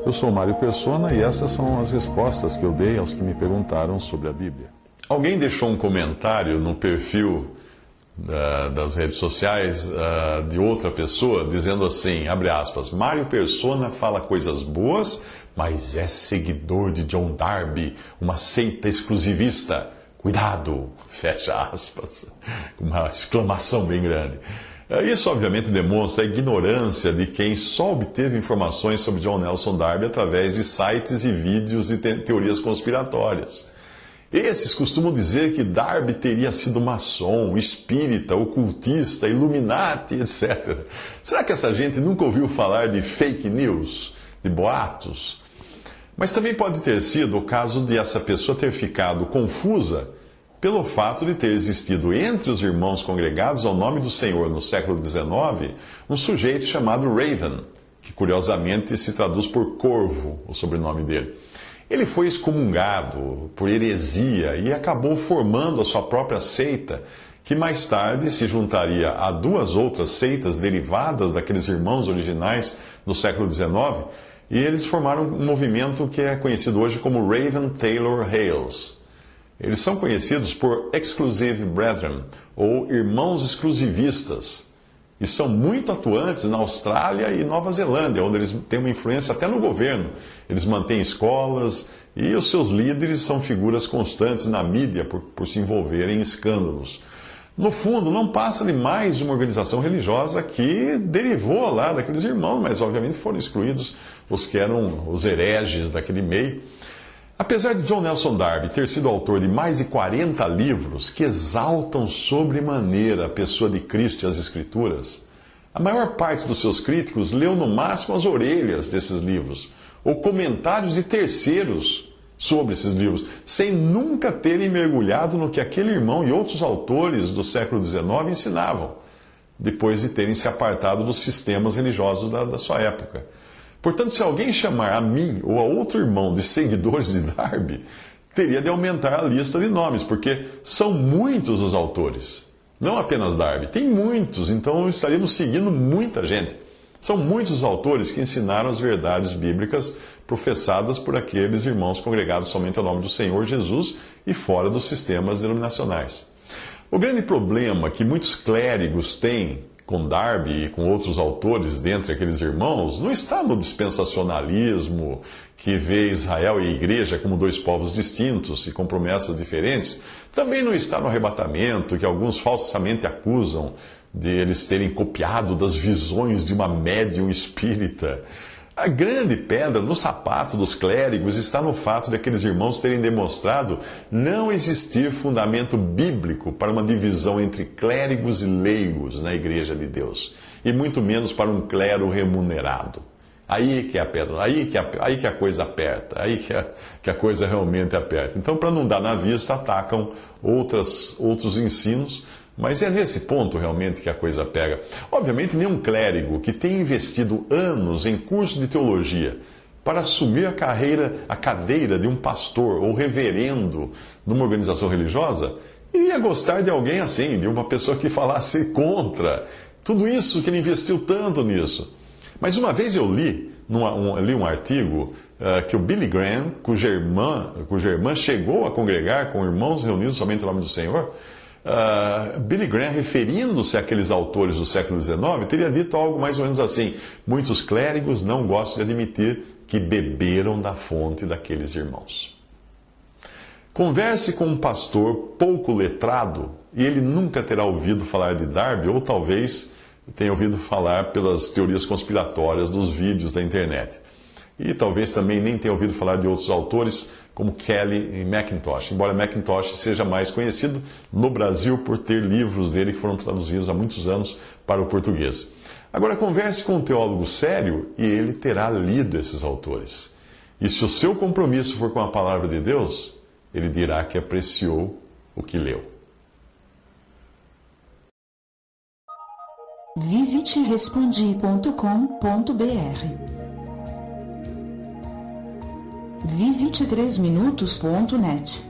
Eu sou Mário Persona e essas são as respostas que eu dei aos que me perguntaram sobre a Bíblia. Alguém deixou um comentário no perfil das redes sociais de outra pessoa dizendo assim, abre aspas, Mário Persona fala coisas boas, mas é seguidor de John Darby, uma seita exclusivista. Cuidado, fecha aspas, uma exclamação bem grande. Isso, obviamente, demonstra a ignorância de quem só obteve informações sobre John Nelson Darby através de sites e vídeos e teorias conspiratórias. Esses costumam dizer que Darby teria sido maçom, espírita, ocultista, Illuminati, etc. Será que essa gente nunca ouviu falar de fake news, de boatos? Mas também pode ter sido o caso de essa pessoa ter ficado confusa pelo fato de ter existido entre os irmãos congregados ao nome do Senhor no século XIX, um sujeito chamado Raven, que curiosamente se traduz por corvo, o sobrenome dele. Ele foi excomungado por heresia e acabou formando a sua própria seita, que mais tarde se juntaria a duas outras seitas derivadas daqueles irmãos originais do século XIX, e eles formaram um movimento que é conhecido hoje como Raven Taylor Hales. Eles são conhecidos por Exclusive Brethren, ou Irmãos Exclusivistas, e são muito atuantes na Austrália e Nova Zelândia, onde eles têm uma influência até no governo. Eles mantêm escolas e os seus líderes são figuras constantes na mídia por se envolverem em escândalos. No fundo, não passa de mais uma organização religiosa que derivou lá daqueles irmãos, mas obviamente foram excluídos os que eram os hereges daquele meio. Apesar de John Nelson Darby ter sido autor de mais de 40 livros que exaltam sobremaneira a pessoa de Cristo e as Escrituras, a maior parte dos seus críticos leu no máximo as orelhas desses livros, ou comentários de terceiros sobre esses livros, sem nunca terem mergulhado no que aquele irmão e outros autores do século XIX ensinavam, depois de terem se apartado dos sistemas religiosos da sua época. Portanto, se alguém chamar a mim ou a outro irmão de seguidores de Darby, teria de aumentar a lista de nomes, porque são muitos os autores. Não apenas Darby, tem muitos, então estaríamos seguindo muita gente. São muitos os autores que ensinaram as verdades bíblicas professadas por aqueles irmãos congregados somente ao nome do Senhor Jesus e fora dos sistemas denominacionais. O grande problema que muitos clérigos têm com Darby e com outros autores dentre aqueles irmãos, não está no dispensacionalismo, que vê Israel e a igreja como dois povos distintos e com promessas diferentes. Também não está no arrebatamento, que alguns falsamente acusam de eles terem copiado das visões de uma médium espírita. A grande pedra no sapato dos clérigos está no fato de aqueles irmãos terem demonstrado não existir fundamento bíblico para uma divisão entre clérigos e leigos na Igreja de Deus, e muito menos para um clero remunerado. Aí que é a pedra, aí que a coisa aperta, aí que a coisa realmente aperta. Então, para não dar na vista, atacam outros ensinos, mas é nesse ponto realmente que a coisa pega. Obviamente, nenhum clérigo que tenha investido anos em curso de teologia para assumir a cadeira de um pastor ou reverendo numa organização religiosa, iria gostar de alguém assim, de uma pessoa que falasse contra tudo isso, que ele investiu tanto nisso. Mas uma vez eu li um artigo que o Billy Graham, cuja irmã chegou a congregar com irmãos reunidos somente em nome do Senhor, Billy Graham, referindo-se àqueles autores do século XIX, teria dito algo mais ou menos assim: muitos clérigos não gostam de admitir que beberam da fonte daqueles irmãos. Converse com um pastor pouco letrado e ele nunca terá ouvido falar de Darby, ou talvez tenha ouvido falar pelas teorias conspiratórias dos vídeos da internet. E talvez também nem tenha ouvido falar de outros autores, como Kelly e Mackintosh, embora Mackintosh seja mais conhecido no Brasil por ter livros dele que foram traduzidos há muitos anos para o português. Agora, converse com um teólogo sério e ele terá lido esses autores. E se o seu compromisso for com a palavra de Deus, ele dirá que apreciou o que leu. Visite respondi.com.br. Visite 3minutos.net.